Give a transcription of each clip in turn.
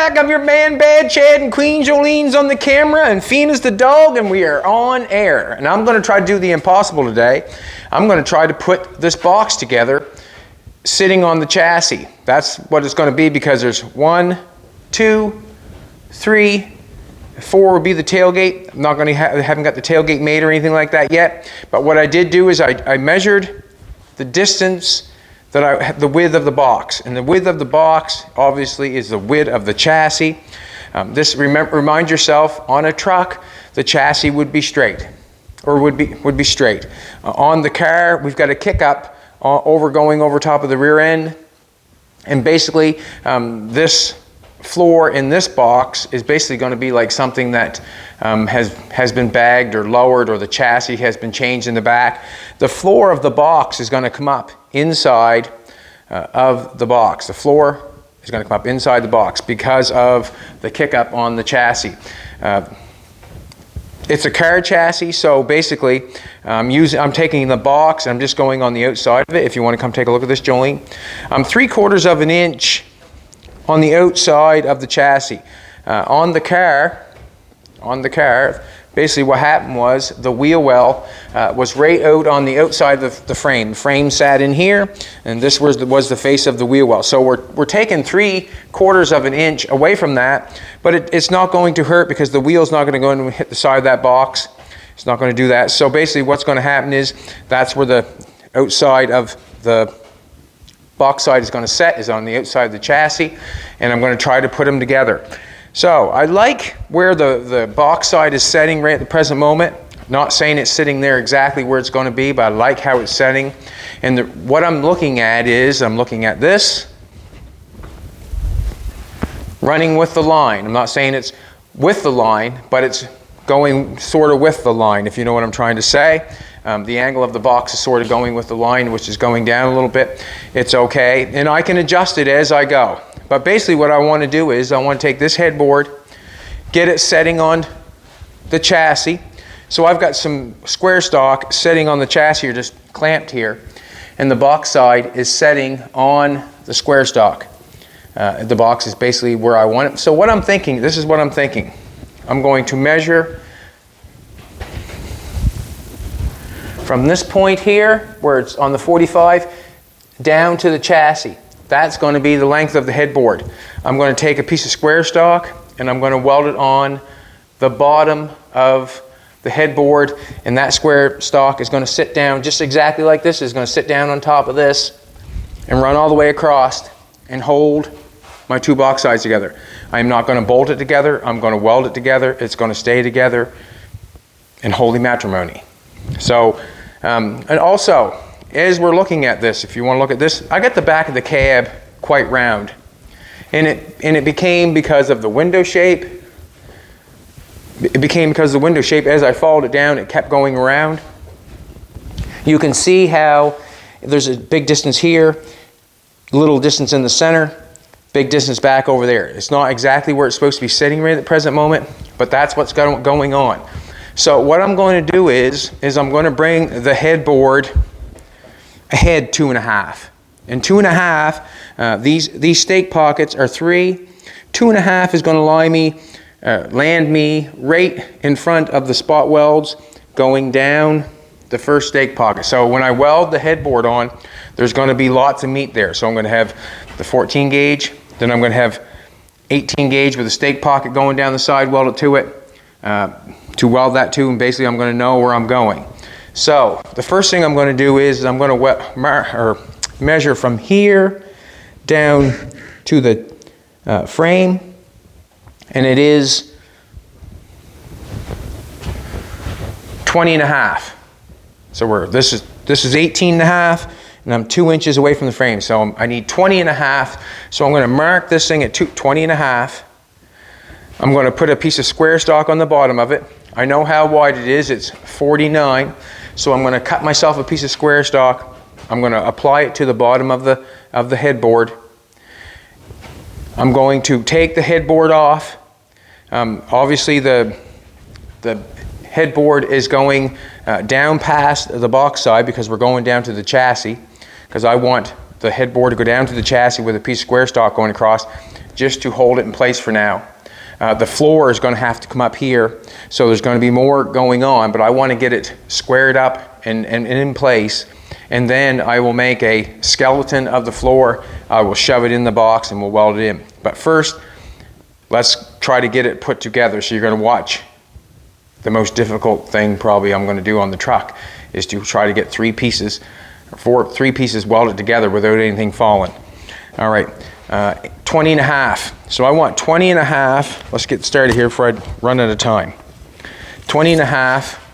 back. I'm your man, Bad Chad, and Queen Jolene's on the camera, and Fina's the dog, and we are on air. And I'm going to try to do the impossible today. I'm going to try to put this box together sitting on the chassis. That's what it's going to be, because there's 1, 2, 3, 4 would be the tailgate. I'm not going to haven't got the tailgate made or anything like that yet. But what I did do is I measured the distance the width of the box, and the width of the box obviously is the width of the chassis. Remind yourself, on a truck the chassis would be straight, or would be straight. On the car we've got a kick up going over top of the rear end, and basically this floor in this box is basically going to be like something that has been bagged or lowered, or the chassis has been changed in the back. The floor of the box is going to come up inside of the box. The floor is going to come up inside the box because of the kick up on the chassis. It's a car chassis, so basically I'm taking the box and I'm just going on the outside of it. If you want to come take a look at this, Jolene. I'm 3/4 of an inch on the outside of the chassis. On the car, basically what happened was the wheel well was right out on the outside of the frame. The frame sat in here, and this was the face of the wheel well. So we're taking 3/4 of an inch away from that, but it's not going to hurt because the wheel's not going to go in and hit the side of that box. It's not going to do that. So basically what's going to happen is that's where the outside of the box side is going to set, is on the outside of the chassis, and I'm going to try to put them together. So I like where the box side is setting right at the present moment. Not saying it's sitting there exactly where it's going to be, but I like how it's setting. And what I'm looking at is, I'm looking at this running with the line. I'm not saying it's with the line, but it's going sort of with the line, if you know what I'm trying to say. The angle of the box is sort of going with the line, which is going down a little bit. It's okay, and I can adjust it as I go. But basically what I want to do is I want to take this headboard, get it setting on the chassis. So I've got some square stock setting on the chassis, or just clamped here, and the box side is setting on the square stock. The box is basically where I want it. So what I'm thinking, this is what I'm thinking. I'm going to measure from this point here, where it's on the 45, down to the chassis. That's going to be the length of the headboard. I'm going to take a piece of square stock and I'm going to weld it on the bottom of the headboard, and that square stock is going to sit down just exactly like this. It's going to sit down on top of this and run all the way across and hold my two box sides together. I'm not going to bolt it together. I'm going to weld it together. It's going to stay together in holy matrimony. So, and also, as we're looking at this, if you want to look at this, I got the back of the cab quite round. And it became because of the window shape. It became because of the window shape. As I followed it down, it kept going around. You can see how there's a big distance here, little distance in the center, big distance back over there. It's not exactly where it's supposed to be sitting right at the present moment, but that's what's going on. So what I'm going to do is I'm going to bring the headboard ahead 2.5. And 2.5, these stake pockets are 3. 2.5 is going to land me right in front of the spot welds going down the first stake pocket. So when I weld the headboard on, there's going to be lots of meat there. So I'm going to have the 14 gauge, then I'm going to have 18 gauge with a stake pocket going down the side welded to it, to weld that to, and basically I'm going to know where I'm going. So the first thing I'm going to do is I'm going to measure from here down to the frame, and it is 20.5. So this is 18.5, and I'm 2 inches away from the frame. So I need 20.5. So I'm going to mark this thing at 20.5. I'm going to put a piece of square stock on the bottom of it. I know how wide it is. It's 49. So I'm going to cut myself a piece of square stock. I'm going to apply it to the bottom of the headboard. I'm going to take the headboard off. Obviously the headboard is going down past the box side because we're going down to the chassis, because I want the headboard to go down to the chassis with a piece of square stock going across. just to hold it in place for now. The floor is going to have to come up here, so there's going to be more going on, but I want to get it squared up and in place, and then I will make a skeleton of the floor. I will shove it in the box and we'll weld it in. But first, let's try to get it put together. So you're going to watch. The most difficult thing probably I'm going to do on the truck is to try to get three pieces welded together without anything falling. All right, 20 and a half. So I want 20 and a half. Let's get started here before I run out of time. 20 and a half.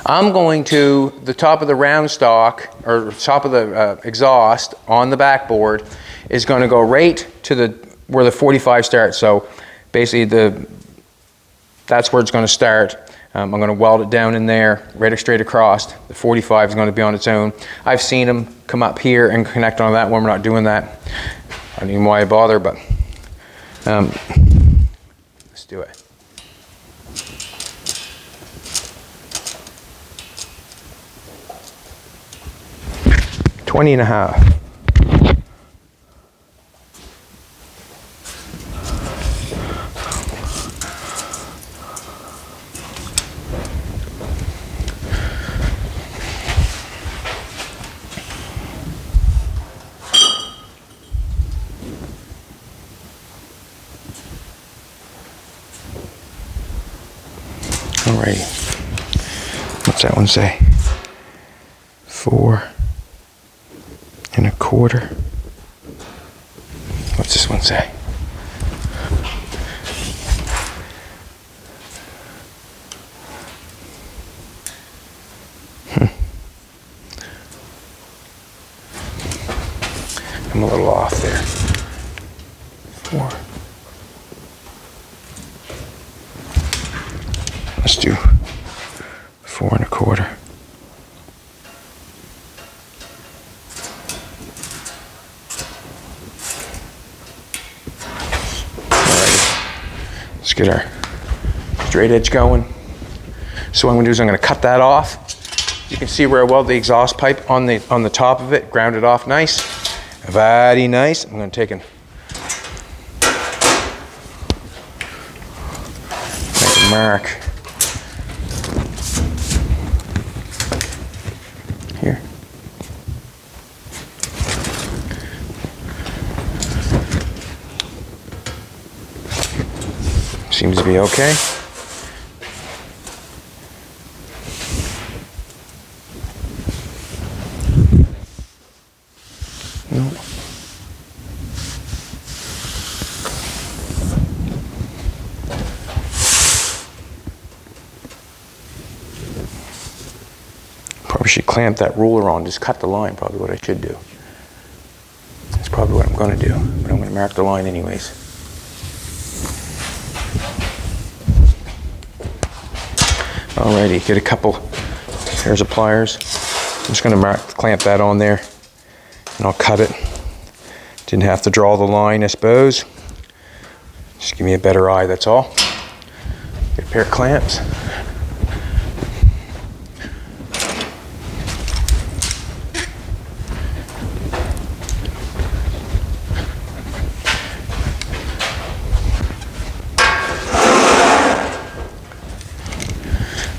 I'm going to the top of the round stock, or top of the exhaust on the backboard is going to go right to where the 45 starts. So basically that's where it's going to start. I'm going to weld it down in there, right straight across. The 45 is going to be on its own. I've seen them come up here and connect on that one. We're not doing that. I don't even know why I bother, but let's do it. $20 and a half. Alrighty. What's that one say? 4 1/4. What's this one say? I'm a little off there. 4. Let's do 4 1/4. Let's get our straight edge going. So what I'm going to do is I'm going to cut that off. You can see where I weld the exhaust pipe on the top of it, ground it off nice, very nice. I'm going to take and make a mark here. Seems to be okay. No. Probably should clamp that ruler on, just cut the line, probably what I should do. That's probably what I'm going to do, but I'm going to mark the line anyways. Alrighty, get a couple pairs of pliers. I'm just going to clamp that on there and I'll cut it. Didn't have to draw the line, I suppose. Just give me a better eye, that's all. Get a pair of clamps.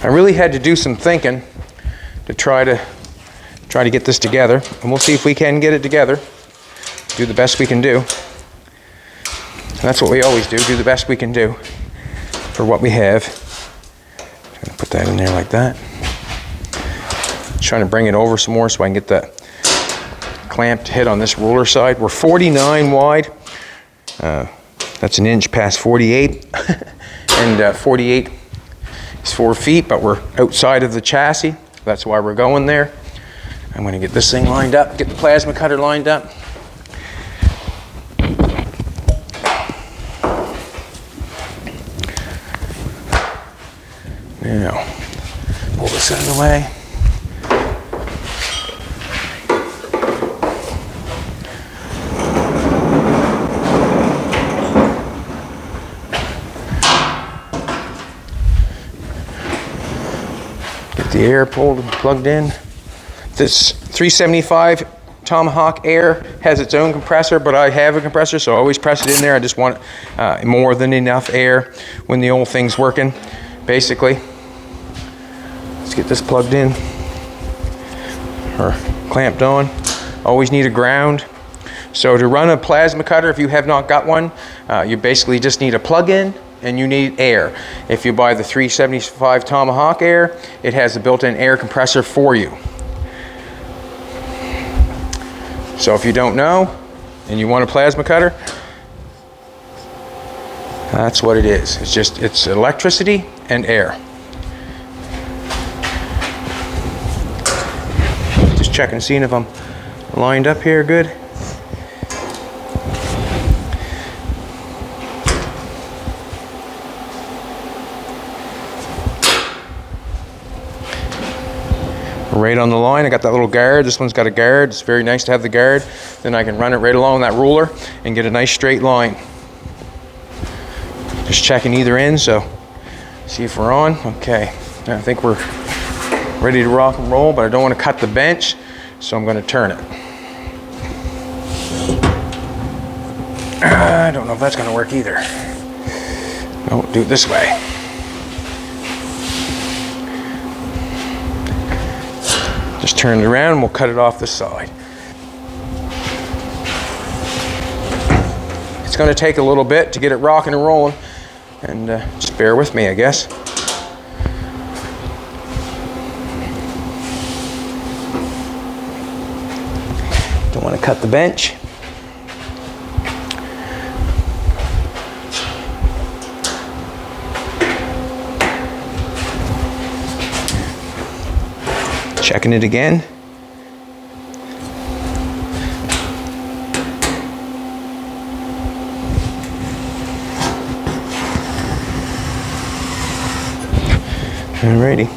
I really had to do some thinking to try to get this together, and we'll see if we can get it together. Do the best we can do. And that's what we always do the best we can do for what we have. I'm gonna put that in there like that. Trying to bring it over some more so I can get the clamp to hit on this ruler side. We're 49 wide. That's an inch past 48, and 48 is 4 feet, but we're outside of the chassis. That's why we're going there. I'm going to get this thing lined up, get the plasma cutter lined up. Now, pull this out of the way. Get the air pulled and plugged in. This 375 Tomahawk Air has its own compressor, but I have a compressor, so I always press it in there. I just want more than enough air when the old thing's working, basically. Let's get this plugged in or clamped on. Always need a ground. So to run a plasma cutter, if you have not got one, you basically just need a plug-in and you need air. If you buy the 375 Tomahawk Air, it has a built-in air compressor for you. So if you don't know and you want a plasma cutter, that's what it is. It's electricity and air. Just checking, seeing if I'm lined up here good. Right on the line. I got that little guard. This one's got a guard. It's very nice to have the guard. Then I can run it right along that ruler and get a nice straight line. Just checking either end, so see if we're on. Okay, I think we're ready to rock and roll, but I don't want to cut the bench, so I'm going to turn it. I don't know if that's going to work either. No, do it this way. Just turn it around and we'll cut it off this side. It's going to take a little bit to get it rocking and rolling, and just bear with me, I guess. Don't want to cut the bench. Checking it again. Alrighty.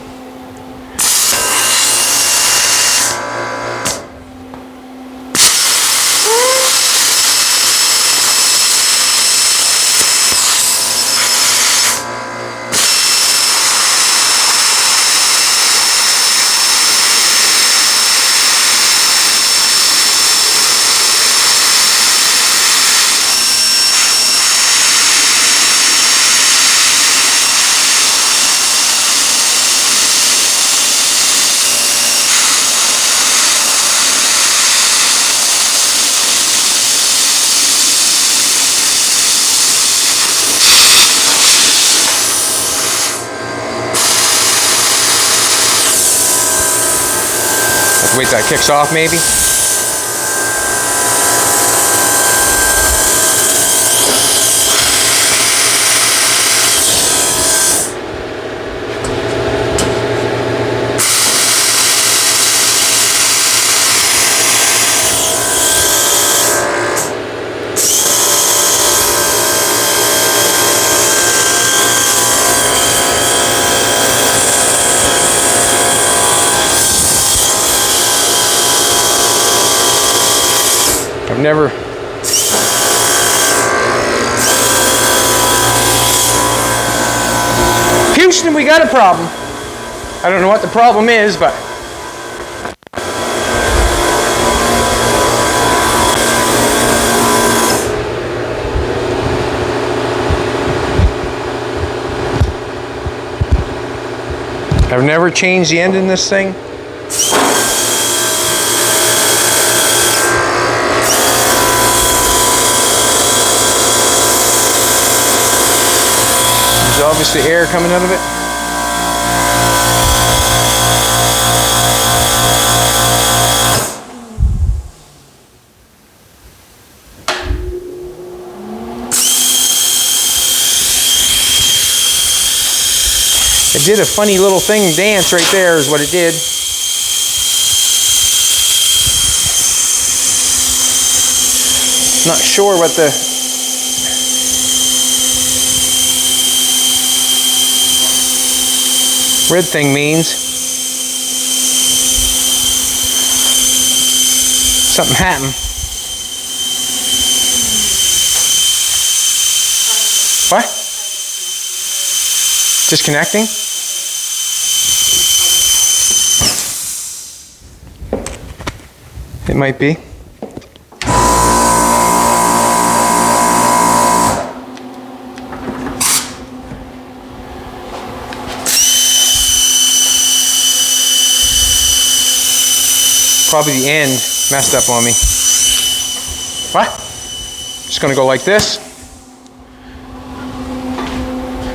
Wait till that kicks off, maybe. I've never Houston, we got a problem. I don't know what the problem is, but I've never changed the end in this thing. There's obviously air coming out of it. It did a funny little thing dance right there is what it did. Not sure what the red thing means. Something happened. What? Disconnecting? It might be. Probably the end messed up on me. What? Just gonna go like this.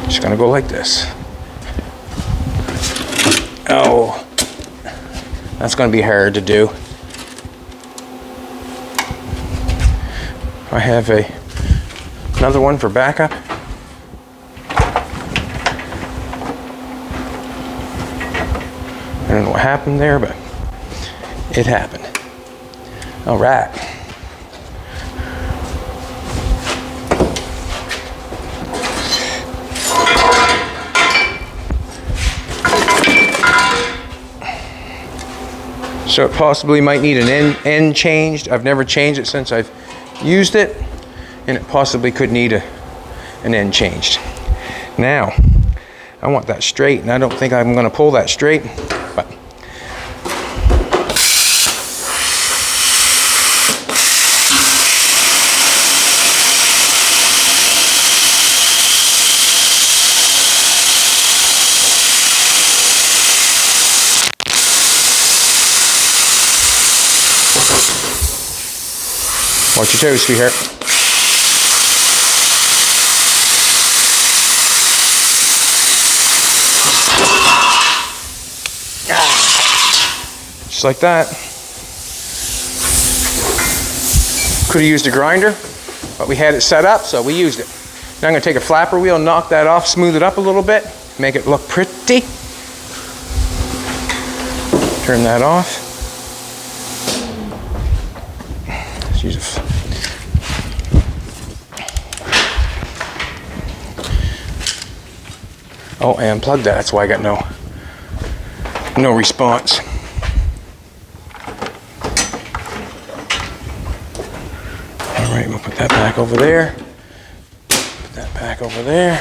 Just gonna go like this. Oh, that's gonna be hard to do. I have another one for backup. I don't know what happened there, but it happened. All right. So it possibly might need an end changed. I've never changed it since I've used it, and it possibly could need an end changed. Now, I want that straight, and I don't think I'm going to pull that straight, but watch your toes, sweetheart. Just like that. Could have used a grinder, but we had it set up, so we used it. Now I'm going to take a flapper wheel, knock that off, smooth it up a little bit, make it look pretty. Turn that off. Let's use a oh, I unplugged that. That's why I got no response. All right, we'll put that back over there. Put that back over there.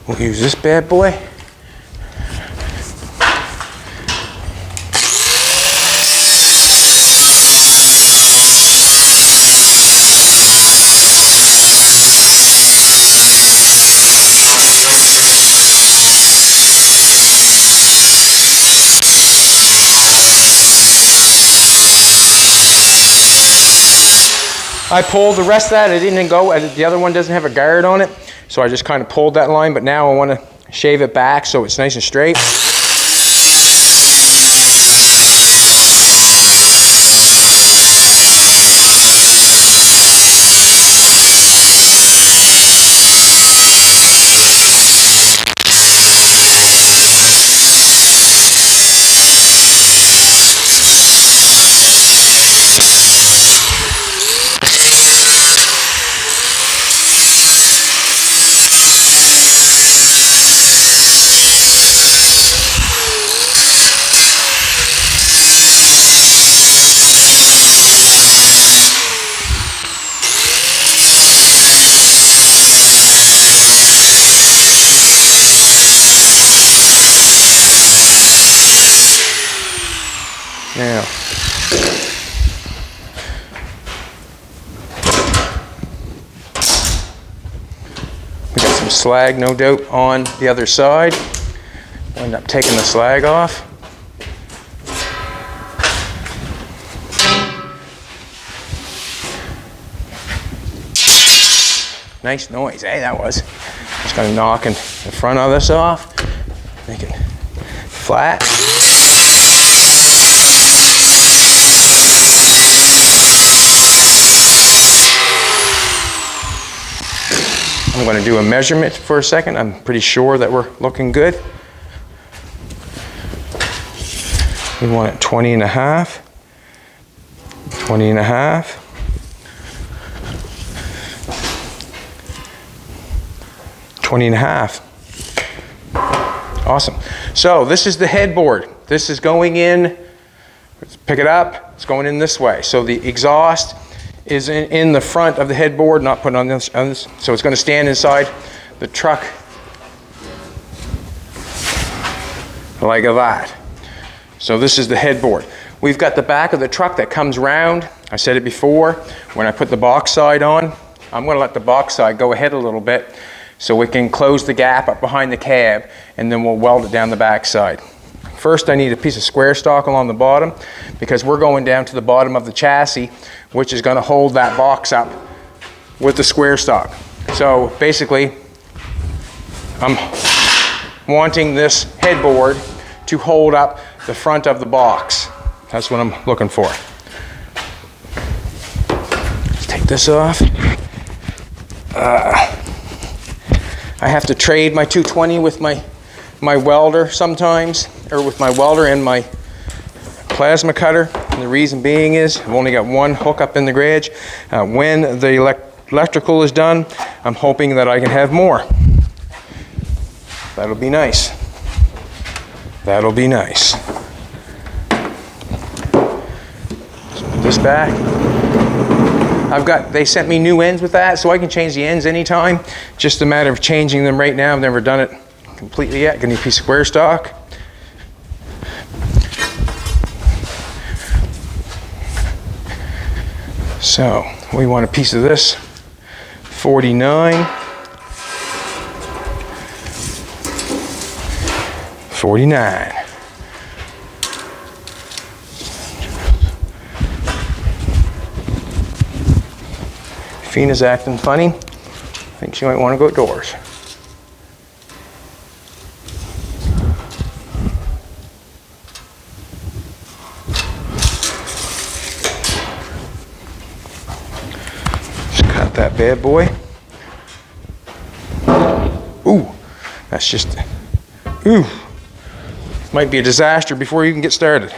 We'll use this bad boy. I pulled the rest of that. It didn't go. The other one doesn't have a guard on it, so I just kind of pulled that line, but now I want to shave it back so it's nice and straight. Now, we got some slag, no doubt, on the other side. We'll end up taking the slag off. Nice noise, eh? That was. Just gonna knock the front of this off, make it flat. I'm going to do a measurement for a second. I'm pretty sure that we're looking good. We want it 20 and a half, 20 and a half, 20 and a half. Awesome. So this is the headboard. This is going in, let's pick it up, it's going in this way. So the exhaust is in the front of the headboard, not put on this, so it's going to stand inside the truck. like that. So this is the headboard. We've got the back of the truck that comes round. I said it before, when I put the box side on, I'm going to let the box side go ahead a little bit so we can close the gap up behind the cab, and then we'll weld it down the back side. First, I need a piece of square stock along the bottom because we're going down to the bottom of the chassis, which is going to hold that box up with the square stock. So basically, I'm wanting this headboard to hold up the front of the box. That's what I'm looking for. Let's take this off. I have to trade my 220 with my welder sometimes, or with my welder and my plasma cutter. And the reason being is I've only got one hook up in the garage. When the electrical is done, I'm hoping that I can have more. That'll be nice. That'll be nice. So put this back. They sent me new ends with that, so I can change the ends anytime. Just a matter of changing them right now. I've never done it completely yet. Got a piece of square stock. So we want a piece of this 49, 49. Fina's acting funny. I think she might want to go outdoors. Just cut that bad boy. Ooh, that's just, ooh. Might be a disaster before you can get started.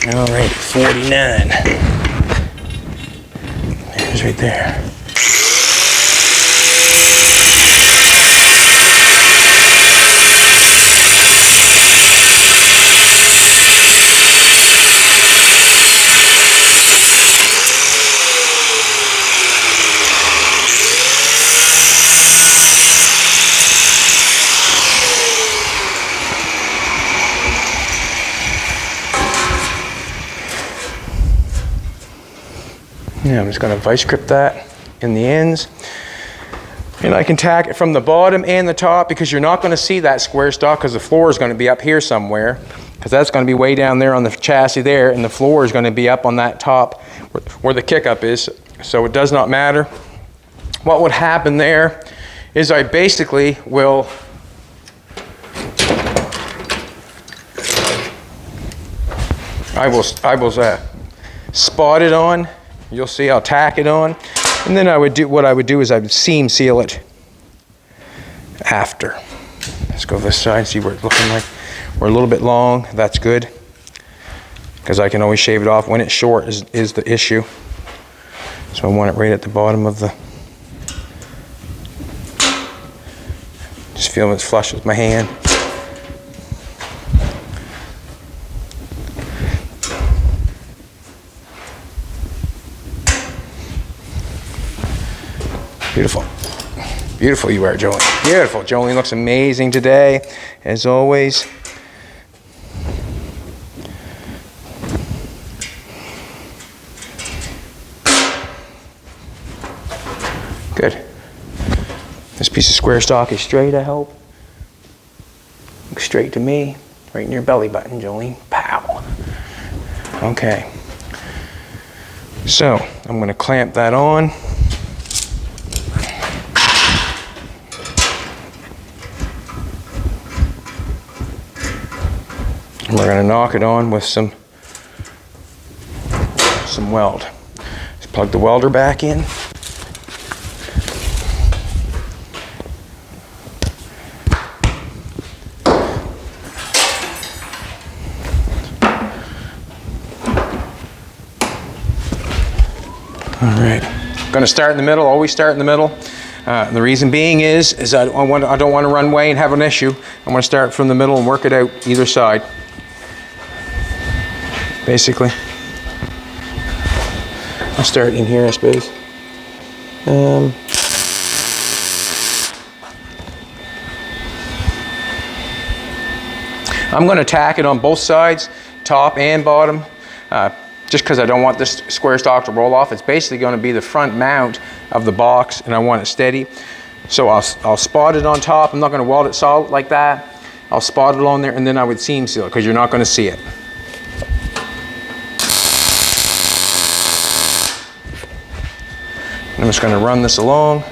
All right, 49. There's right there. Yeah, I'm just going to vice grip that in the ends. And I can tack it from the bottom and the top, because you're not going to see that square stock because the floor is going to be up here somewhere, because that's going to be way down there on the chassis there, and the floor is going to be up on that top where the kick-up is. So it does not matter. What would happen there is I basically will spot it on. You'll see I'll tack it on, and then what I would do is I would seam seal it after. Let's go this side, see where it's looking like. We're a little bit long, that's good, because I can always shave it off. When it's short is the issue. So I want it right at the bottom of the, just feel it's flush with my hand. Beautiful. Beautiful you are, Jolene. Beautiful. Jolene looks amazing today, as always. Good. This piece of square stock is straight, I hope. Looks straight to me. Right in your belly button, Jolene. Pow. Okay. So, I'm going to clamp that on. And we're going to knock it on with some weld. Just plug the welder back in. All right. Going to start in the middle. Always start in the middle. The reason being is I don't want to run away and have an issue. I want to start from the middle and work it out either side. Basically, I'll start in here, I suppose. I'm going to tack it on both sides, top and bottom, just because I don't want this square stock to roll off. It's basically going to be the front mount of the box, and I want it steady. So I'll spot it on top. I'm not going to weld it solid like that. I'll spot it on there, and then I would seam seal it because you're not going to see it. I'm just going to run this along.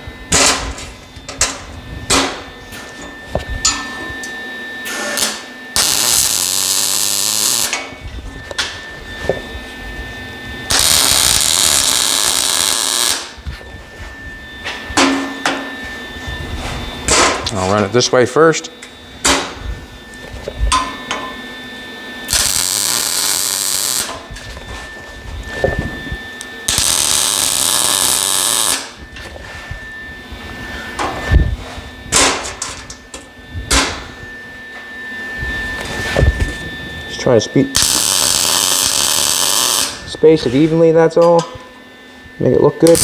I'll run it this way first. Just try to space it evenly, that's all. Make it look good.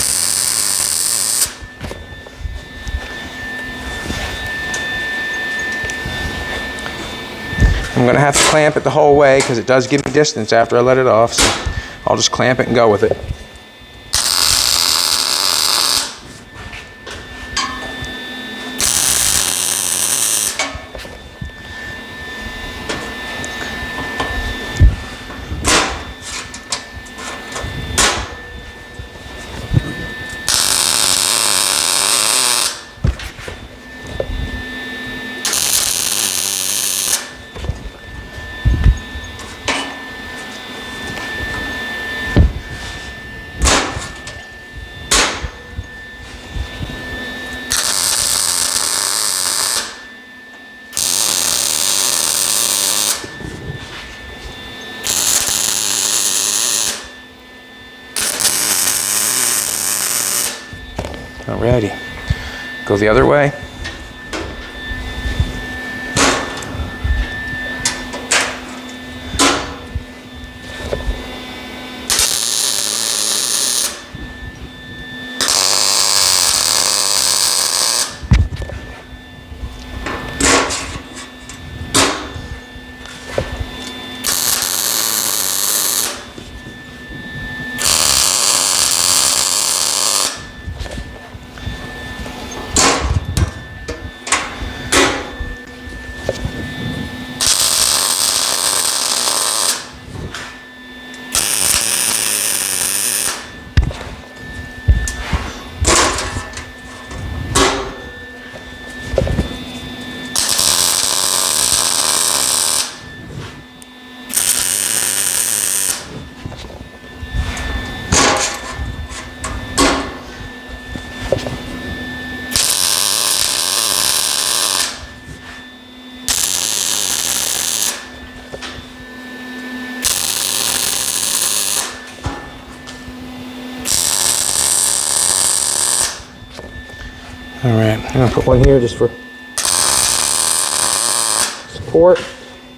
I'm going to have to clamp it the whole way because it does give me distance after I let it off, so I'll just clamp it and go with it. Alrighty, go the other way. All right, I'm gonna put one here just for support.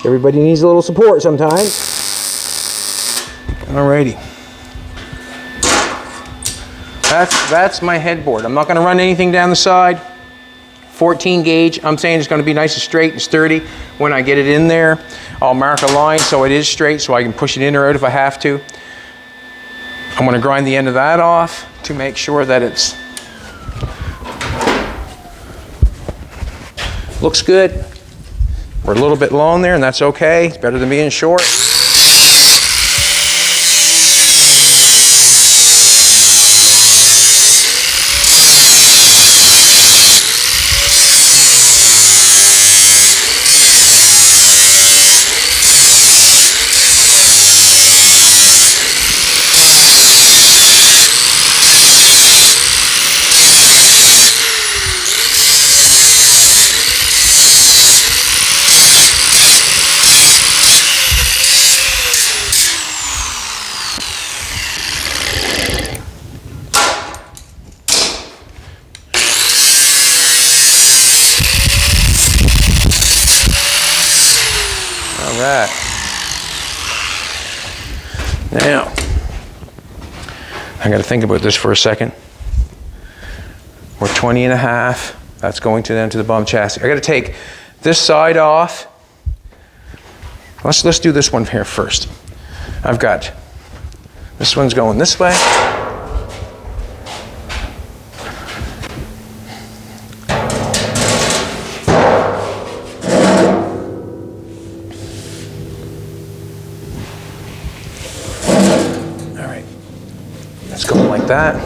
Everybody needs a little support sometimes. Alrighty. That's my headboard. I'm not gonna run anything down the side. 14 gauge, I'm saying it's gonna be nice and straight and sturdy. When I get it in there, I'll mark a line so it is straight so I can push it in or out if I have to. I'm gonna grind the end of that off to make sure that it's looks good. We're a little bit long there, and that's okay. It's better than being short. Right. Now, I got to think about this for a second. We're 20.5. That's going to then to the bottom chassis. I got to take this side off let's do this one here first. I've got, this one's going this way. All right, let's go like that.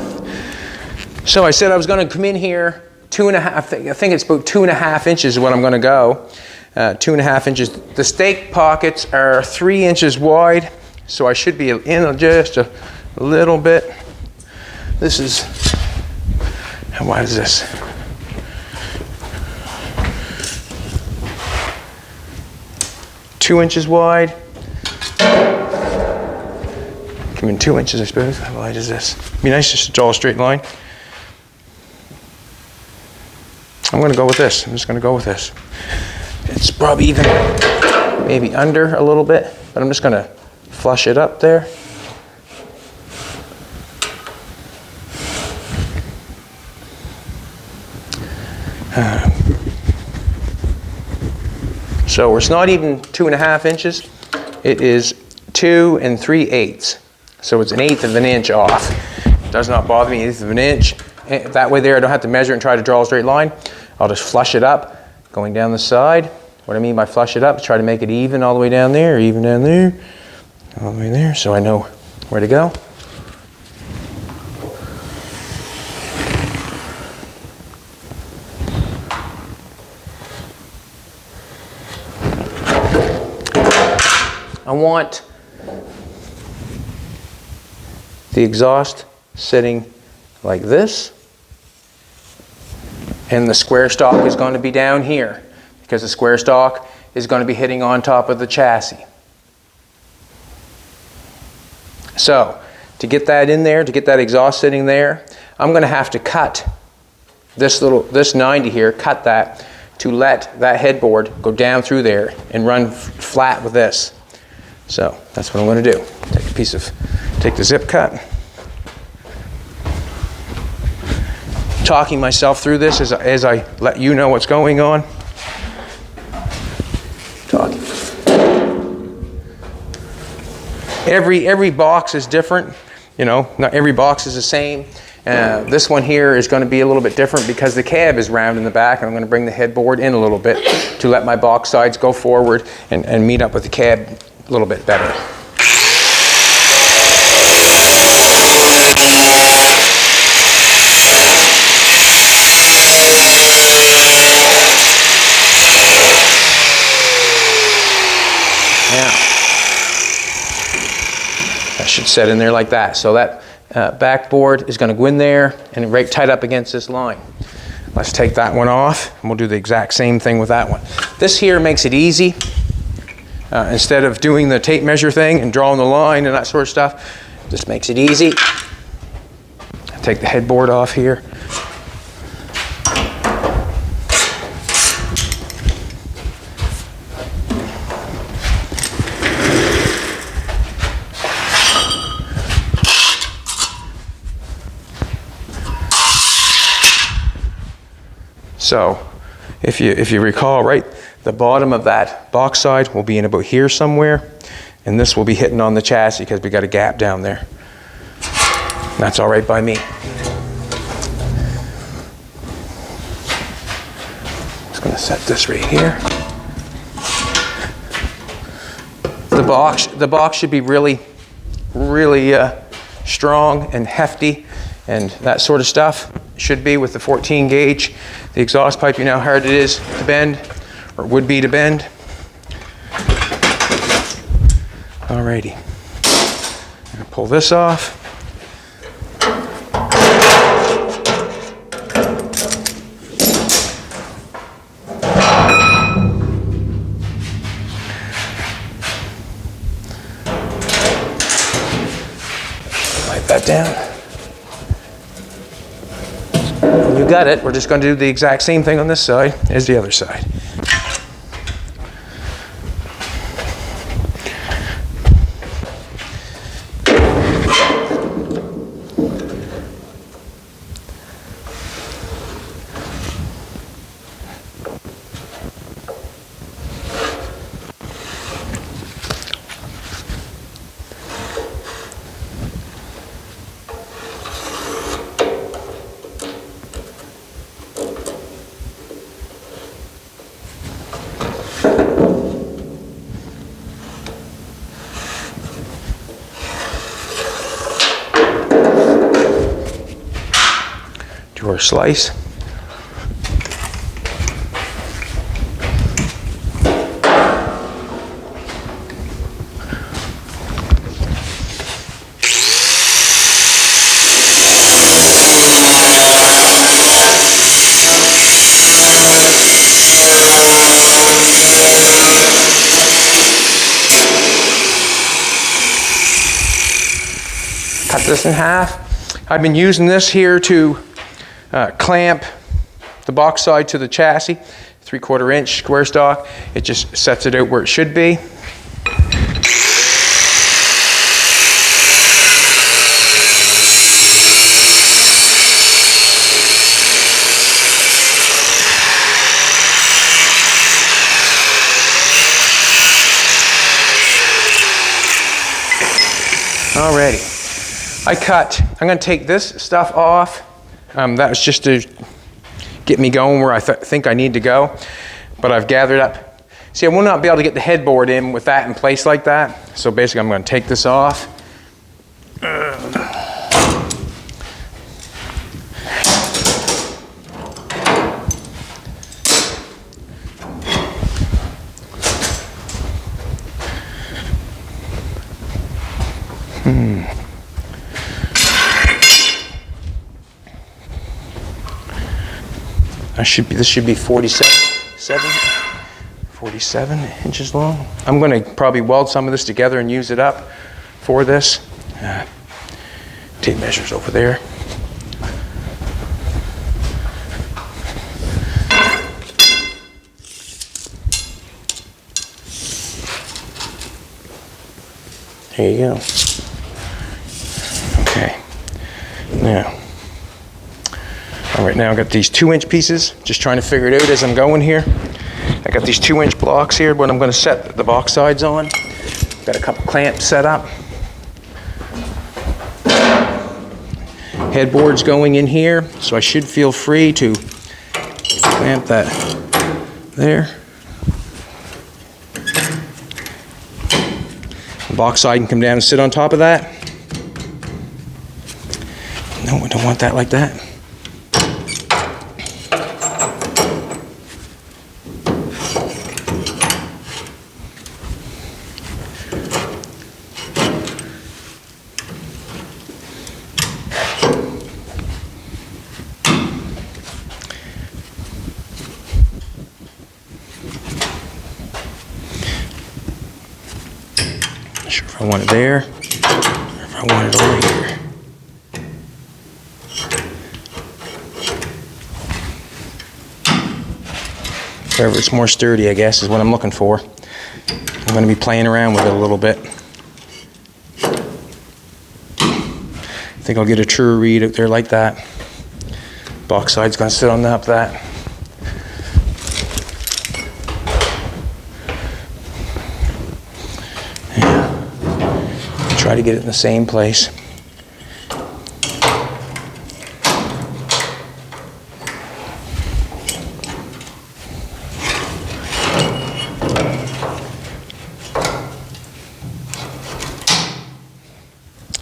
So I said I was going to come in here 2.5, I think it's about 2.5 inches is what I'm going to go. 2.5 inches. The stake pockets are 3 inches wide, so I should be in just a little bit. This is, how wide is this? Two inches wide. Come in 2 inches, I suppose. How wide is this? It'd be nice just to draw a straight line. I'm going to go with this. I'm just going to go with this. It's probably even maybe under a little bit, but I'm just going to flush it up there. So it's not even 2.5 inches. It is 2 3/8. So it's 1/8 of an inch off. It does not bother me, 1/8 of an inch. That way there I don't have to measure and try to draw a straight line. I'll just flush it up going down the side. What I mean by flush it up is try to make it even all the way down there, or even down there, all the way there, so I know where to go. I want the exhaust sitting like this. And the square stock is going to be down here because the square stock is going to be hitting on top of the chassis. So to get that in there, to get that exhaust sitting there, I'm going to have to cut this 90 here, cut that to let that headboard go down through there and run flat with this. So that's what I'm going to do. Take the zip cut. Talking myself through this as I let you know what's going on. Talking. Every box is different. You know, not every box is the same. This one here is going to be a little bit different because the cab is round in the back, and I'm going to bring the headboard in a little bit to let my box sides go forward and meet up with the cab a little bit better. That should set in there like that. So that backboard is going to go in there and right tight up against this line. Let's take that one off, and we'll do the exact same thing with that one. This here makes it easy. Instead of doing the tape measure thing and drawing the line and that sort of stuff, this makes it easy. Take the headboard off here. So, if you recall, right, the bottom of that box side will be in about here somewhere, and this will be hitting on the chassis because we got a gap down there. That's all right by me. Just going to set this right here. The box should be really strong and hefty and that sort of stuff. Should be with the 14 gauge. The exhaust pipe, you know how hard it is to bend, or would be to bend. Alrighty. I'm going to pull this off. Wipe that down. You got it. We're just going to do the exact same thing on this side as the other side. or slice. Cut this in half. I've been using this here to clamp the box side to the chassis, 3/4 inch square stock. It just sets it out where it should be. Alrighty. I'm going to take this stuff off. That was just to get me going where I think I need to go. But I've gathered up. See, I will not be able to get the headboard in with that in place like that. So basically I'm going to take this off. This should be 47 inches long. I'm going to probably weld some of this together and use it up for this. Tape measures over there. There you go. Okay. Now. All right, now I've got these 2-inch pieces, just trying to figure it out as I'm going here. I got these 2-inch blocks here, what I'm going to set the box sides on. Got a couple clamps set up. Headboard's going in here, so I should feel free to clamp that there. The box side can come down and sit on top of that. No, I don't want that like that. Not sure if I want it there or if I want it over here. Wherever it's more sturdy, I guess, is what I'm looking for. I'm going to be playing around with it a little bit. I think I'll get a truer read out there like that. Box side's going to sit on top of that. Yeah. Try to get it in the same place.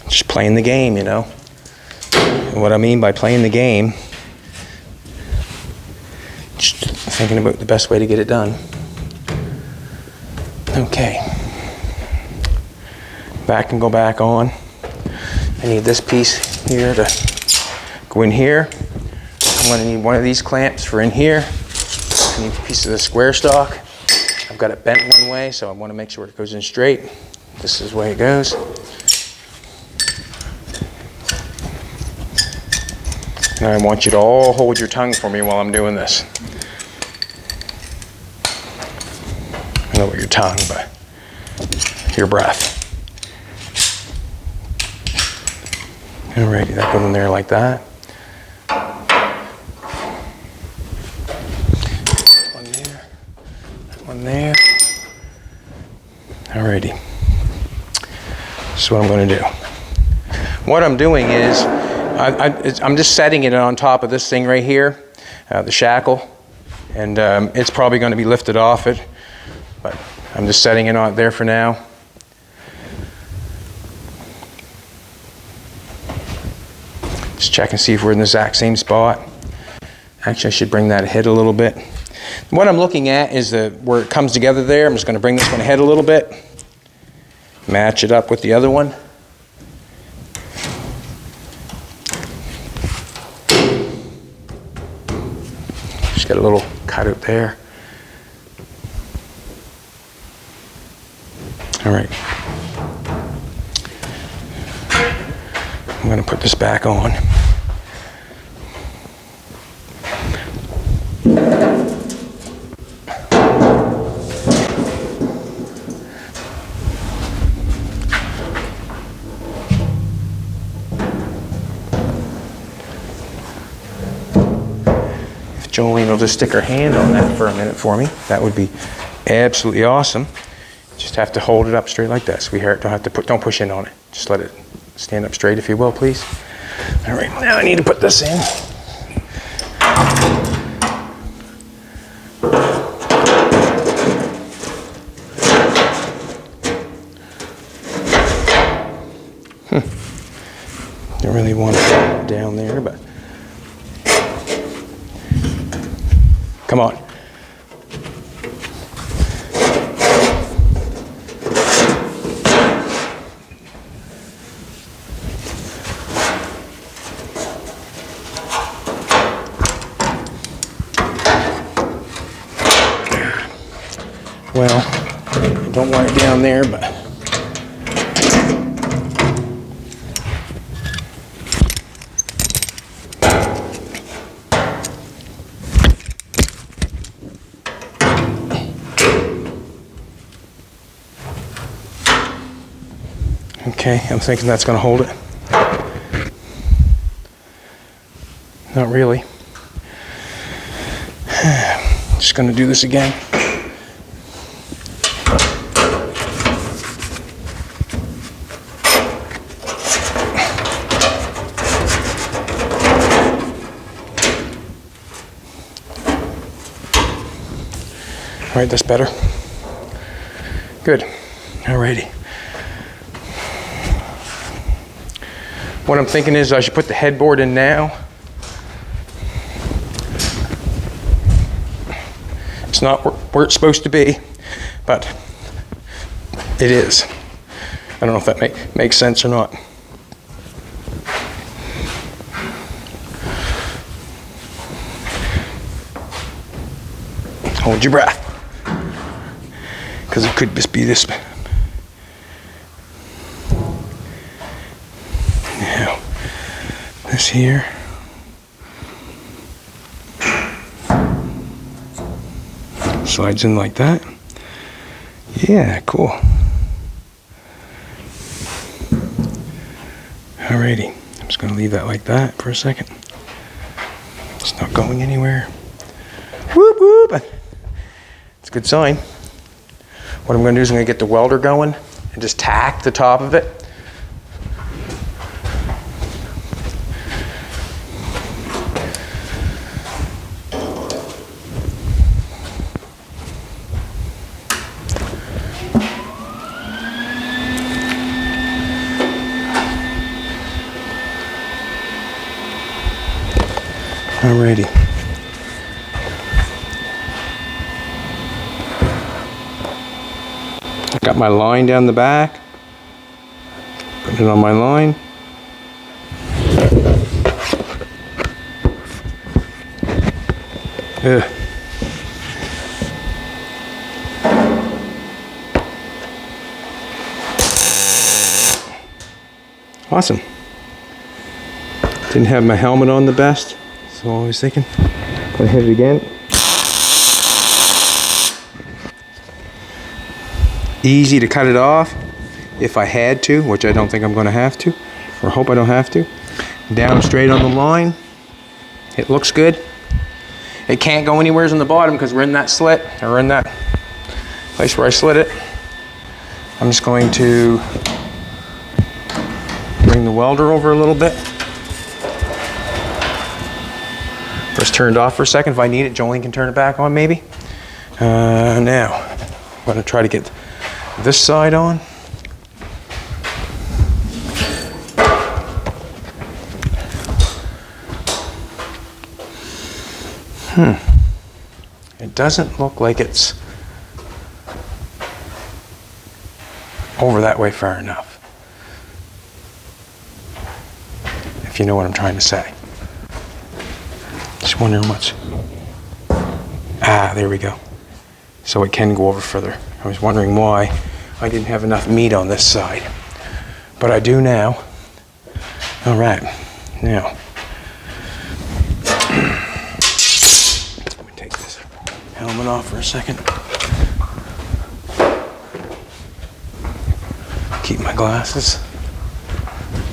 Just playing the game, you know. And what I mean by playing the game, just thinking about the best way to get it done. Okay. Back and go back on. I need this piece here to go in here. I'm going to need one of these clamps for in here. I need a piece of the square stock. I've got it bent one way, so I want to make sure it goes in straight. This is the way it goes. And I want you to all hold your tongue for me while I'm doing this. I know your tongue, but your breath. Alrighty, that goes in there like that. One there, one there. Alrighty. This is what I'm going to do. What I'm doing is, I'm just setting it on top of this thing right here, the shackle, and it's probably going to be lifted off it, but I'm just setting it on there for now. Just check and see if we're in the exact same spot. Actually, I should bring that ahead a little bit. What I'm looking at is where it comes together there. I'm just going to bring this one ahead a little bit. Match it up with the other one. Just got a little cutout there. All right. I'm going to put this back on. Jolene will just stick her hand on that for a minute for me. That would be absolutely awesome. Just have to hold it up straight like that, sweetheart. Don't push in on it. Just let it stand up straight, if you will, please. All right, now I need to put this in. Don't really want it down there, but come on. Well, I don't want it down there, but okay, I'm thinking that's going to hold it. Not really. Just going to do this again. All right, that's better. Good. Alrighty. What I'm thinking is I should put the headboard in now. It's not where it's supposed to be, but it is. I don't know if that makes sense or not. Hold your breath, because it could just be this. Now, this here. Slides in like that. Yeah, cool. Alrighty, I'm just going to leave that like that for a second. It's not going anywhere. Whoop whoop. It's a good sign. What I'm going to do is I'm going to get the welder going and just tack the top of it. Alrighty. Got my line down the back. Put it on my line. Ugh. Awesome. Didn't have my helmet on the best. So I was thinking, gonna hit it again. Easy to cut it off if I had to, which I don't think I'm gonna have to, or hope I don't have to. Down straight on the line. It looks good. It can't go anywhere on the bottom because we're in that slit, or in that place where I slit it. I'm just going to bring the welder over a little bit. First turned off for a second. If I need it, Jolene can turn it back on maybe. Now, I'm going to try to get this side on. It doesn't look like it's over that way far enough. If you know what I'm trying to say. Just wondering what's... Ah, there we go. So it can go over further. I was wondering why I didn't have enough meat on this side. But I do now. All right, now. Let me take this helmet off for a second. Keep my glasses.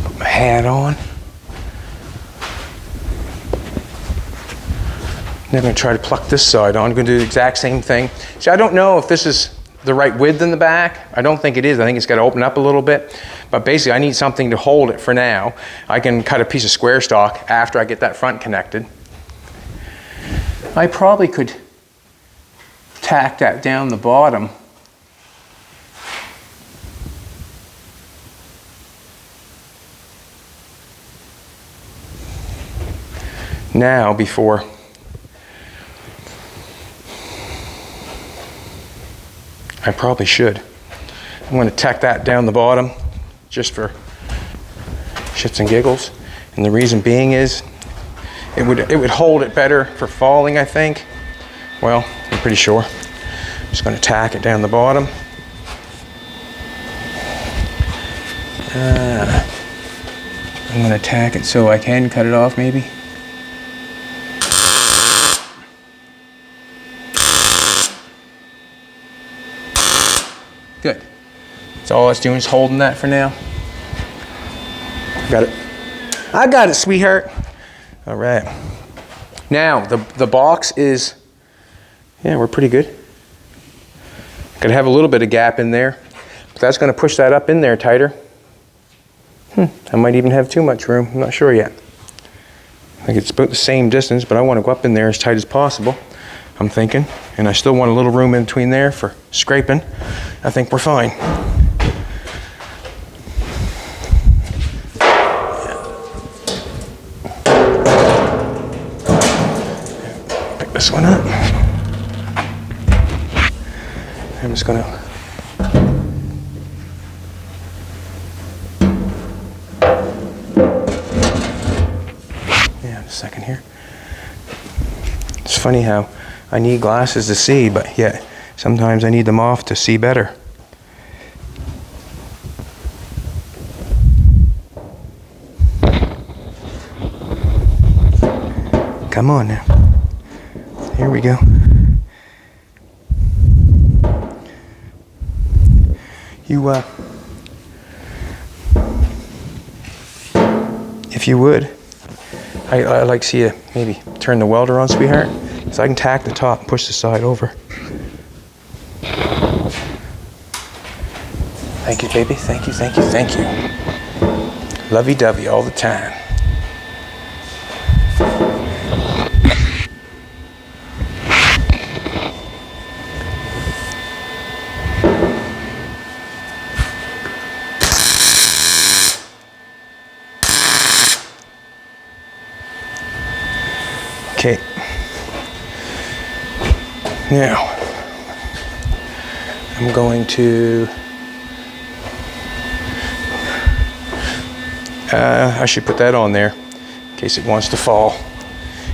Put my hat on. Then I'm going to try to pluck this side on. I'm going to do the exact same thing. See, I don't know if this is the right width in the back. I don't think it is. I think it's got to open up a little bit. But basically, I need something to hold it for now. I can cut a piece of square stock after I get that front connected. I probably could tack that down the bottom. Now, before I probably should. I'm going to tack that down the bottom just for shits and giggles. And the reason being is it would hold it better for falling, I think. Well, I'm pretty sure. I'm just going to tack it down the bottom. I'm going to tack it so I can cut it off maybe. Good. So all it's doing is holding that for now. Got it. I got it, sweetheart. All right. Now, the box is, yeah, we're pretty good. Gonna have a little bit of gap in there, but that's gonna push that up in there tighter. I might even have too much room. I'm not sure yet. I think it's about the same distance, but I want to go up in there as tight as possible, I'm thinking. And I still want a little room in between there for scraping. I think we're fine. Pick this one up. I'm just gonna a second here. It's funny how I need glasses to see, but yet sometimes I need them off to see better. Come on now. Here we go. You, if you would, I'd like to see you maybe turn the welder on, sweetheart, so I can tack the top and push the side over. Thank you, baby. Thank you, thank you, thank you. Lovey-dovey all the time. Okay, now I'm going to, I should put that on there in case it wants to fall.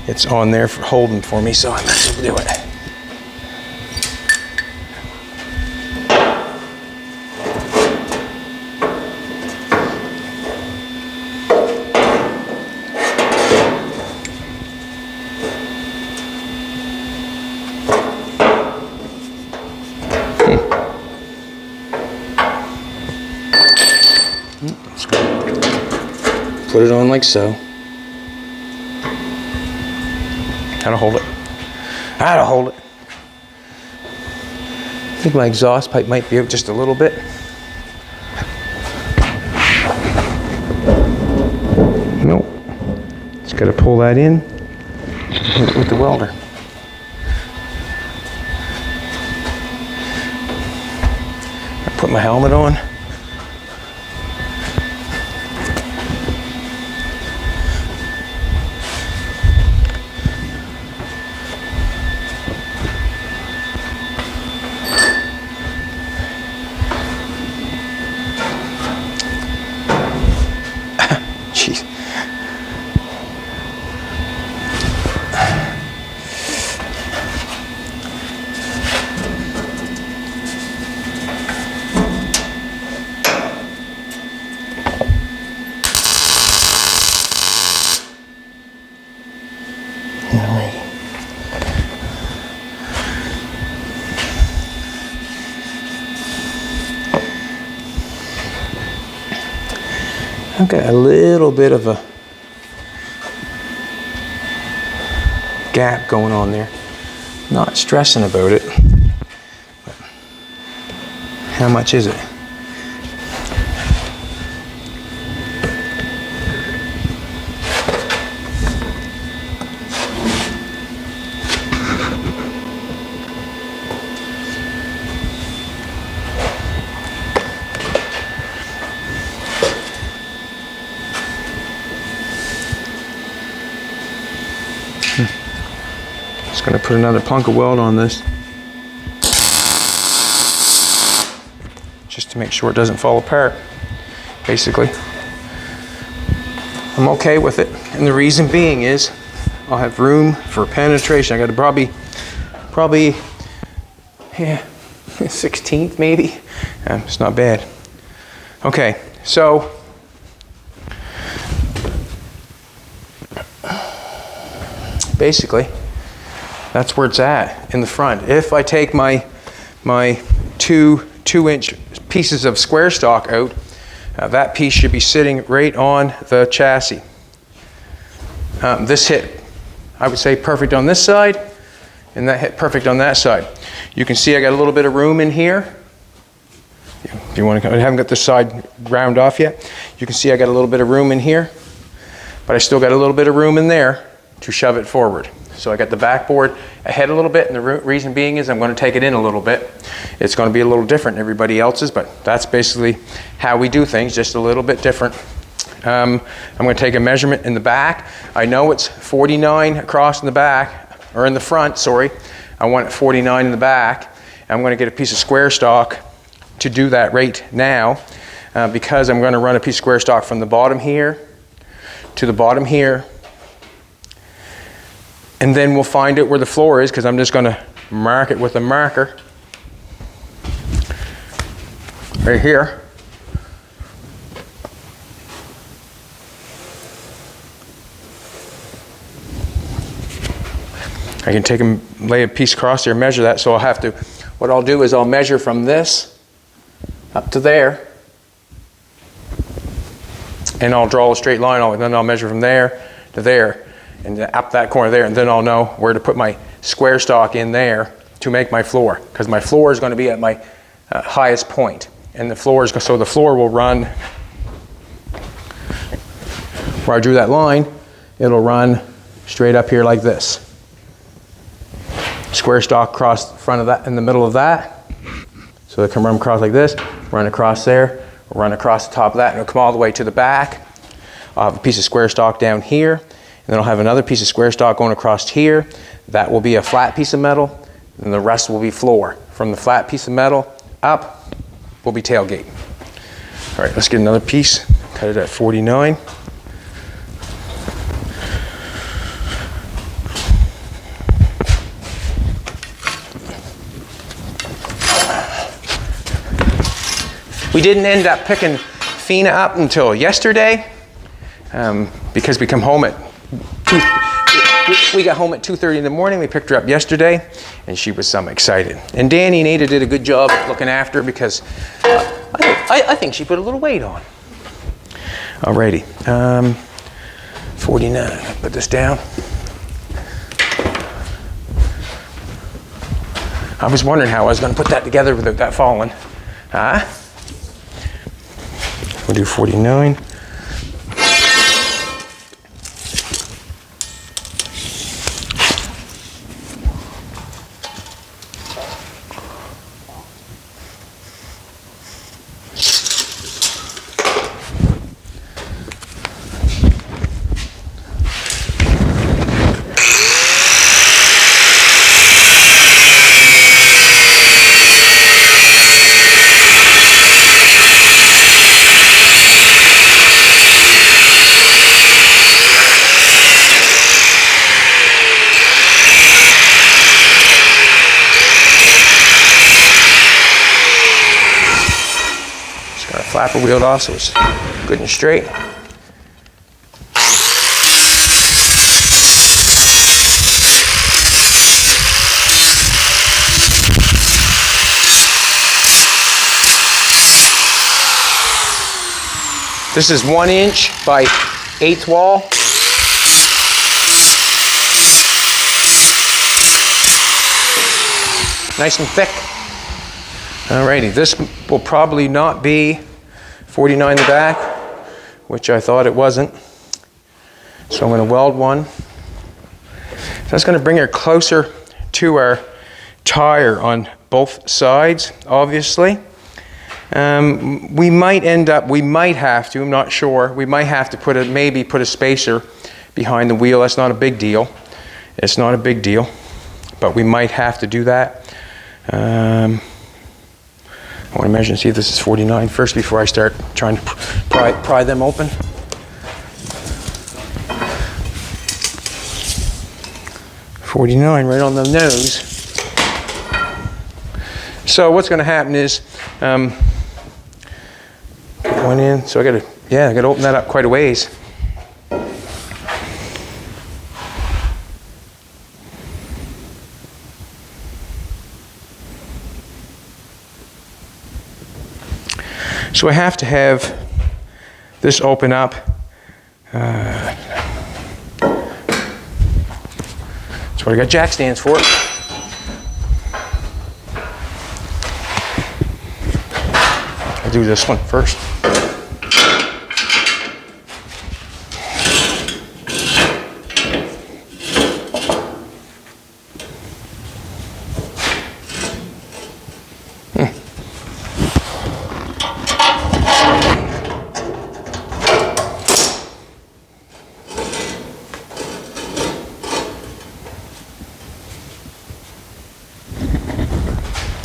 It's on there for holding for me, so I might as well do it. Put it on like so. How to hold it. How to hold it. I think my exhaust pipe might be out just a little bit. Nope. Just got to pull that in with the welder. I put my helmet on. Jeez. I've got a little bit of a gap going on there. Not stressing about it, but how much is it? Just going to put another plunk of weld on this, just to make sure it doesn't fall apart. Basically, I'm okay with it, and the reason being is I'll have room for penetration. I got to probably yeah, 1/16 maybe. It's not bad. Okay, so basically, that's where it's at in the front. If I take my 2-inch pieces of square stock out, that piece should be sitting right on the chassis. This hit, I would say, perfect on this side, and that hit perfect on that side. You can see I got a little bit of room in here. If you want to, I haven't got this side ground off yet. You can see I got a little bit of room in here, but I still got a little bit of room in there to shove it forward. So I got the backboard ahead a little bit, and the reason being is I'm going to take it in a little bit. It's going to be a little different than everybody else's, but that's basically how we do things, just a little bit different. I'm going to take a measurement in the back. I know it's 49 across in the back, or in the front, sorry. I want it 49 in the back. I'm going to get a piece of square stock to do that right now, because I'm going to run a piece of square stock from the bottom here to the bottom here. And then we'll find out where the floor is, because I'm just going to mark it with a marker right here. I can take and lay a piece across there and measure that. So I'll have to, what I'll do is I'll measure from this up to there, and I'll draw a straight line on it, and then I'll measure from there to there, and up that corner there, and then I'll know where to put my square stock in there to make my floor, because my floor is going to be at my highest point, and the floor is, so the floor will run where I drew that line. It'll run straight up here like this. Square stock across the front of that, in the middle of that, so it can run across like this, run across there, run across the top of that, and it'll come all the way to the back. I'll have a piece of square stock down here, and then I'll have another piece of square stock going across here. That will be a flat piece of metal, and the rest will be floor. From the flat piece of metal up will be tailgate. All right, let's get another piece, cut it at 49. We didn't end up picking Fina up until yesterday, because we come home at we got home at 2:30 in the morning. We picked her up yesterday, and she was excited. And Danny and Ada did a good job looking after her, because I think she put a little weight on. Alrighty, 49. Put this down. I was wondering how I was going to put that together without that falling. We'll do 49. copper wheeled off so it's good and straight. This is 1 inch by 1/8 wall. Nice and thick. Alrighty, this will probably not be 49 in the back, which I thought it wasn't. So I'm going to weld one. So that's going to bring her closer to our tire on both sides, obviously. We might have to, I'm not sure, we might have to maybe put a spacer behind the wheel. That's not a big deal. It's not a big deal, but we might have to do that. I want to measure and see if this is 49 first before I start trying to pry them open. .49 right on the nose. So what's going to happen is, put one in. So I got to open that up quite a ways. So I have to have this open up. That's what I got jack stands for. I'll do this one first.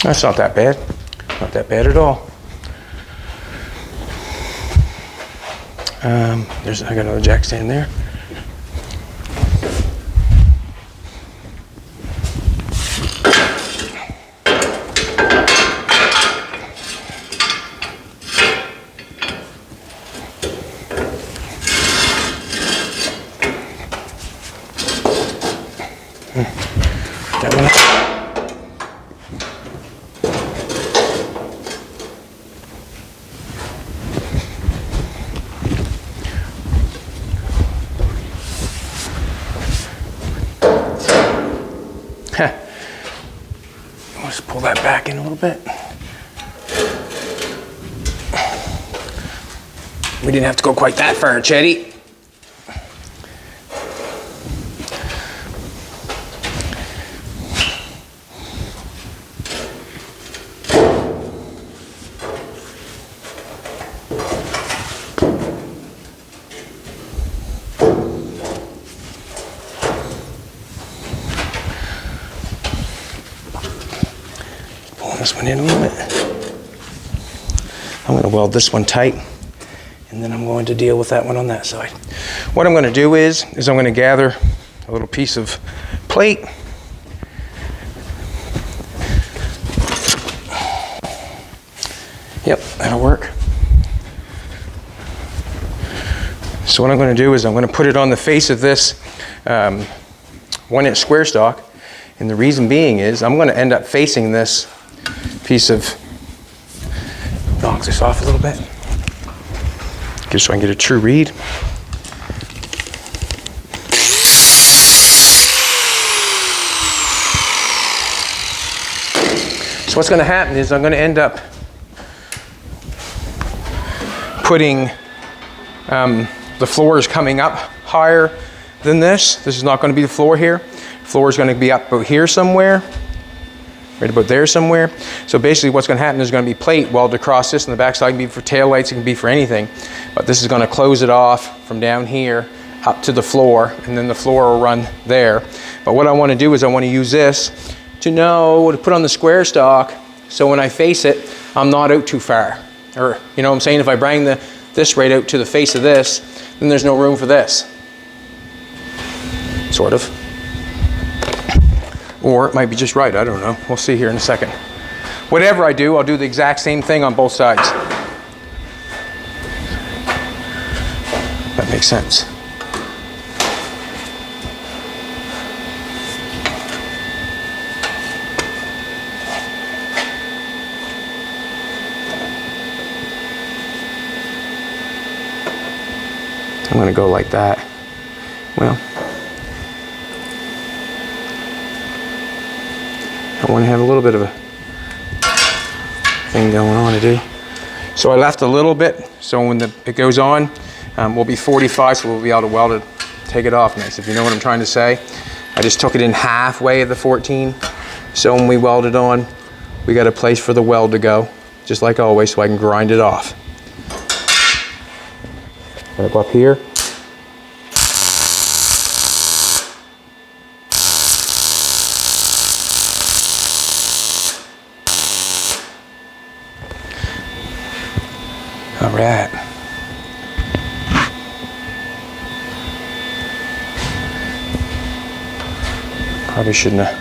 That's not that bad. Not that bad at all. I got another jack stand there. That one. Let's pull that back in a little bit. We didn't have to go quite that far, Chetty. This one in a little bit. I'm going to weld this one tight, and then I'm going to deal with that one on that side. What I'm going to do is I'm going to gather a little piece of plate. Yep, that'll work. So what I'm going to do is I'm going to put it on the face of this 1-inch square stock, and the reason being is I'm going to end up facing this piece of, knock this off a little bit, just so I can get a true read. So what's going to happen is I'm going to end up putting the floor is coming up higher than this. This is not going to be the floor here. The floor is going to be up about here somewhere. Right about there somewhere. So basically what's going to happen is going to be plate welded across this, and the backside can be for tail lights, it can be for anything. But this is going to close it off from down here up to the floor, and then the floor will run there. But what I want to do is I want to use this to put on the square stock, so when I face it, I'm not out too far. Or, you know what I'm saying? If I bring this right out to the face of this, then there's no room for this. Sort of. Or it might be just right, I don't know. We'll see here in a second. Whatever I do, I'll do the exact same thing on both sides. that makes sense. I'm going to go like that. Well, I want to have a little bit of a thing going on to do. So I left a little bit, so when it goes on, we'll be 45, so we'll be able to weld it, take it off nice, if you know what I'm trying to say. I just took it in halfway of the 14, so when we weld it on, we got a place for the weld to go, just like always, so I can grind it off. Gotta go up here. All right. Probably shouldn't have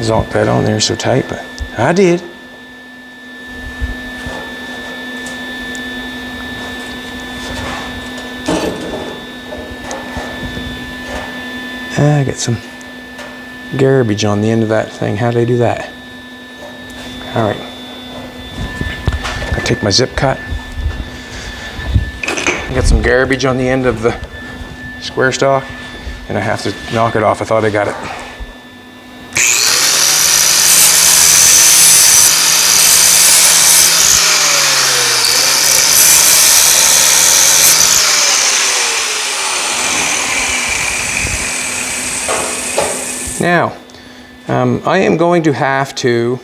zonked that on there so tight, but I did. I got some garbage on the end of that thing. How do they do that? All right. I take my zip cut. I got some garbage on the end of the square stock, and I have to knock it off. I thought I got it. Now, I am going to have to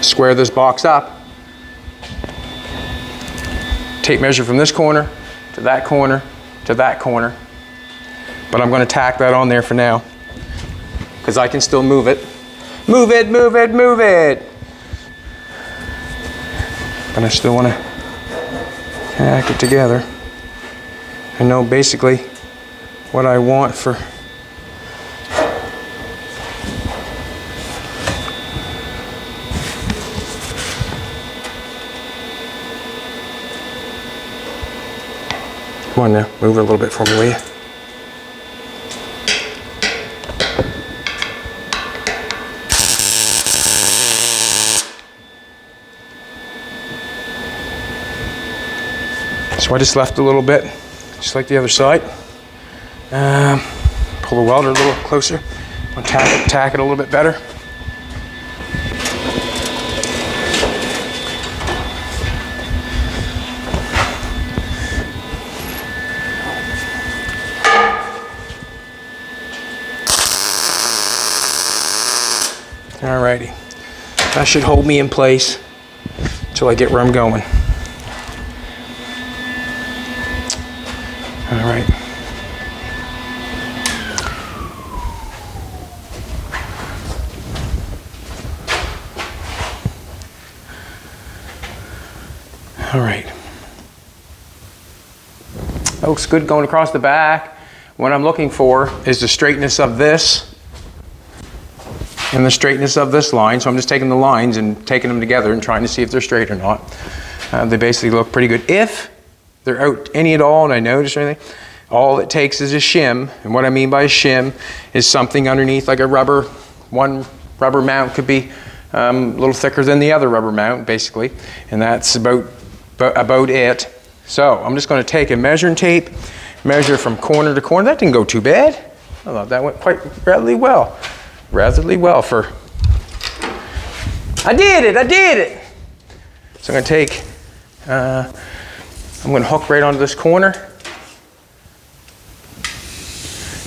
square this box up. Tape measure from this corner to that corner to that corner. But I'm going to tack that on there for now, because I can still move it. Move it, move it, move it! But I still want to tack it together. I know basically what I want for come on now, move it a little bit for me, will you? So I just left a little bit, just like the other side. Pull the welder a little closer. I'll tack it a little bit better. Alrighty, that should hold me in place until I get where I'm going. All right. All right. That looks good going across the back. What I'm looking for is the straightness of this and the straightness of this line. So I'm just taking the lines and taking them together and trying to see if they're straight or not. They basically look pretty good. If they're out any at all and I notice or anything, all it takes is a shim. And what I mean by a shim is something underneath, like a rubber. One rubber mount could be a little thicker than the other rubber mount, basically. And that's about it. So I'm just going to take a measuring tape, measure from corner to corner. That didn't go too bad. I thought that went quite rather well. Ratherly well for. I did it. So I'm going to take, I'm going to hook right onto this corner.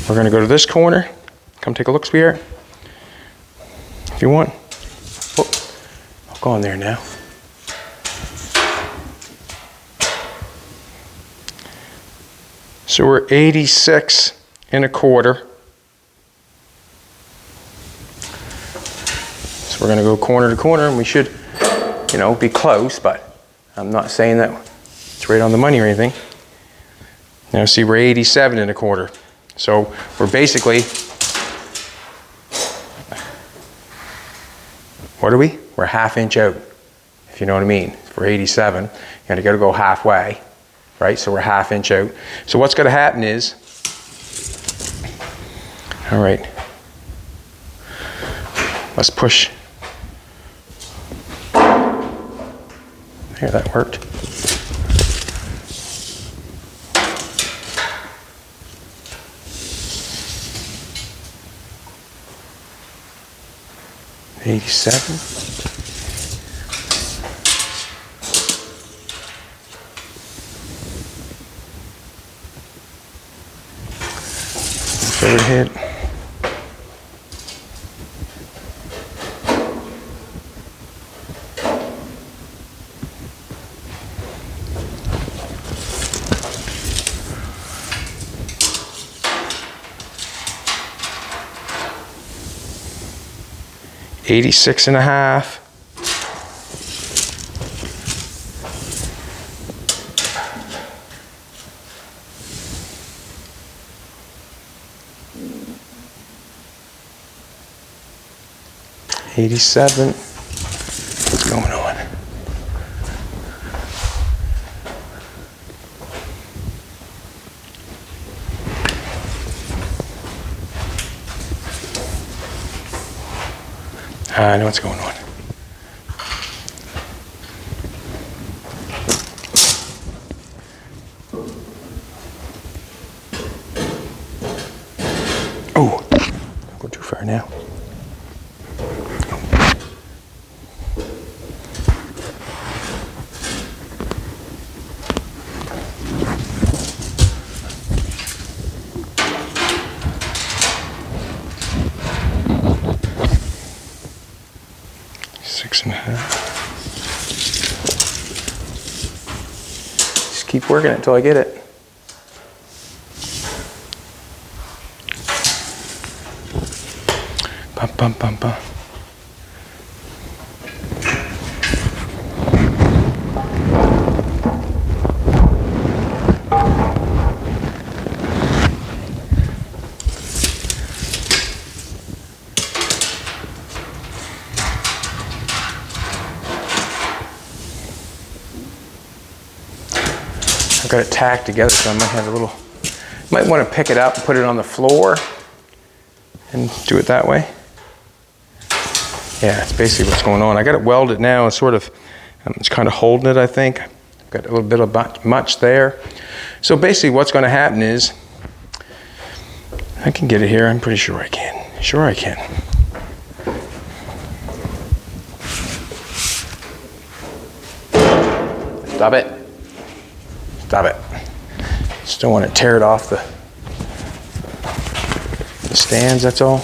We're going to go to this corner. Come take a look, sweetheart, if you want. Oh, I'll go on there now. So we're 86 1/4. So we're going to go corner to corner, and we should, you know, be close, but I'm not saying that it's right on the money or anything. Now see, we're 87 1/4. So we're basically, what are we? We're 1/2 inch out, if you know what I mean. For 87, you gotta go halfway. right? So we're a ½ inch out. So what's gonna happen is, all right, let's push. Here, that worked. $87. Overhead. $86.5. $87. What's going on? I know what's going on. Oh, don't go too far now. Just keep working it until I get it. Bum, bum, bum, bum. Got it tacked together, so I might have a little, might want to pick it up and put it on the floor and do it that way. Yeah, that's basically what's going on. I got it welded now. It's sort of, it's kind of holding it, I think. Got a little bit of much there. So basically what's going to happen is, I can get it here. I'm pretty sure I can. Sure I can. Stop it. Stop it. Just don't want to tear it off the stands, that's all.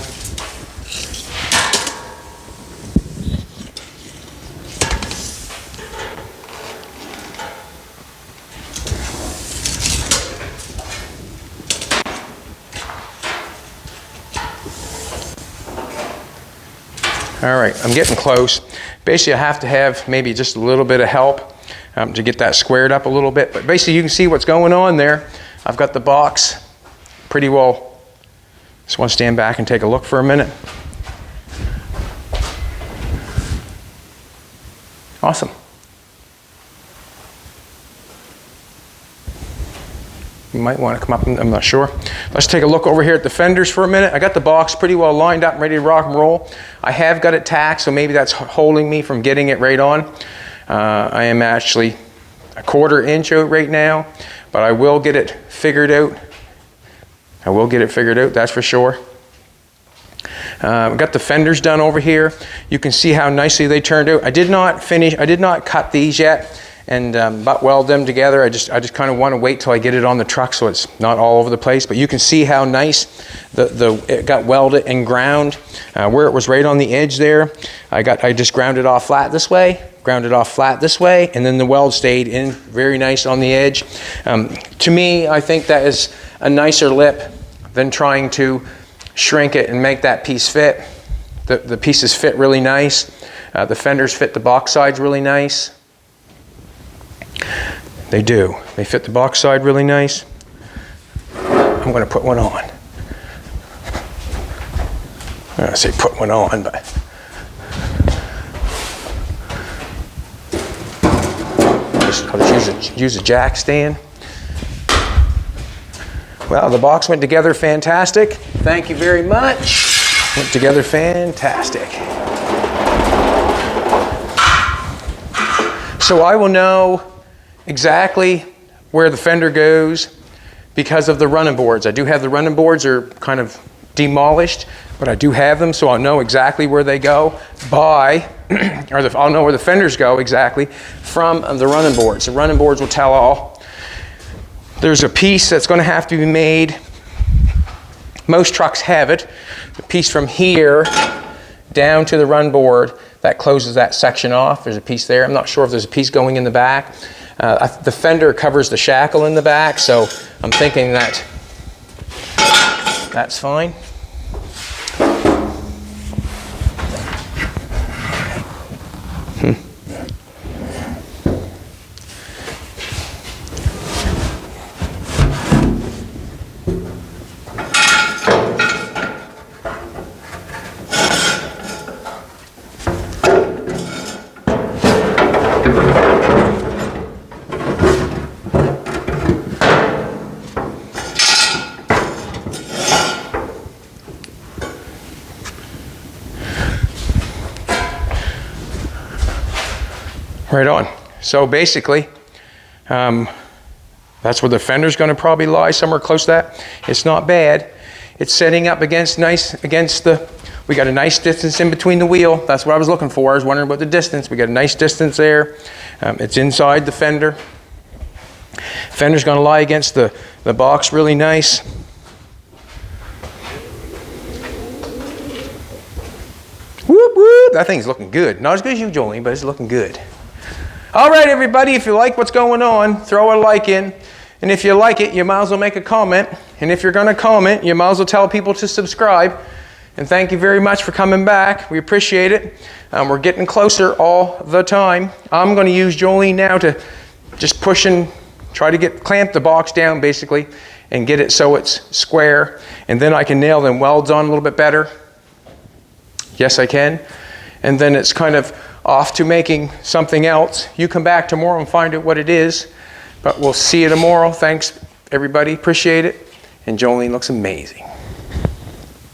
All right, I'm getting close. Basically, I have to have maybe just a little bit of help to get that squared up a little bit. But basically, you can see what's going on there. I've got the box pretty well. Just want to stand back and take a look for a minute. Awesome. You might want to come up, I'm not sure. Let's take a look over here at the fenders for a minute. I got the box pretty well lined up and ready to rock and roll. I have got it tacked, so maybe that's holding me from getting it right on. I am actually a 1/4 inch out right now, but I will get it figured out. I will get it figured out, that's for sure. I've got the fenders done over here. You can see how nicely they turned out. I did not cut these yet and butt weld them together. I just kind of want to wait till I get it on the truck so it's not all over the place. But you can see how nice it got welded and ground. Where it was right on the edge there, I just ground it off flat this way, ground it off flat this way, and then the weld stayed in very nice on the edge. To me, I think that is a nicer lip than trying to shrink it and make that piece fit. The pieces fit really nice. The fenders fit the box sides really nice. They do. They fit the box side really nice. I'm going to put one on. I'm going to say put one on, but I'll just use a jack stand. Well, the box went together fantastic. Thank you very much. Went together fantastic. So I will know exactly where the fender goes because of the running boards. I do have the running boards, are kind of demolished, but I do have them, so I'll know exactly where they go by, or I'll know where the fenders go exactly from the running boards. The running boards will tell all. There's a piece that's going to have to be made. Most trucks have it. The piece from here down to the run board that closes that section off. There's a piece there. I'm not sure if there's a piece going in the back. The fender covers the shackle in the back, so I'm thinking that that's fine. Right on. So basically, that's where the fender's going to probably lie, somewhere close to that. It's not bad. It's setting up against the, we got a nice distance in between the wheel. That's what I was looking for. I was wondering about the distance. We got a nice distance there. It's inside the fender. Fender's going to lie against the box really nice. Whoop, whoop. That thing's looking good. Not as good as you, Jolene, but it's looking good. All right, everybody, if you like what's going on, throw a like in. And if you like it, you might as well make a comment. And if you're going to comment, you might as well tell people to subscribe. And thank you very much for coming back. We appreciate it. We're getting closer all the time. I'm going to use Jolene now to just push and try to clamp the box down, basically, and get it so it's square. And then I can nail them welds on a little bit better. Yes, I can. And then it's kind of off to making something else. You come back tomorrow and find out what it is. But we'll see you tomorrow. Thanks, everybody. Appreciate it. And Jolene looks amazing.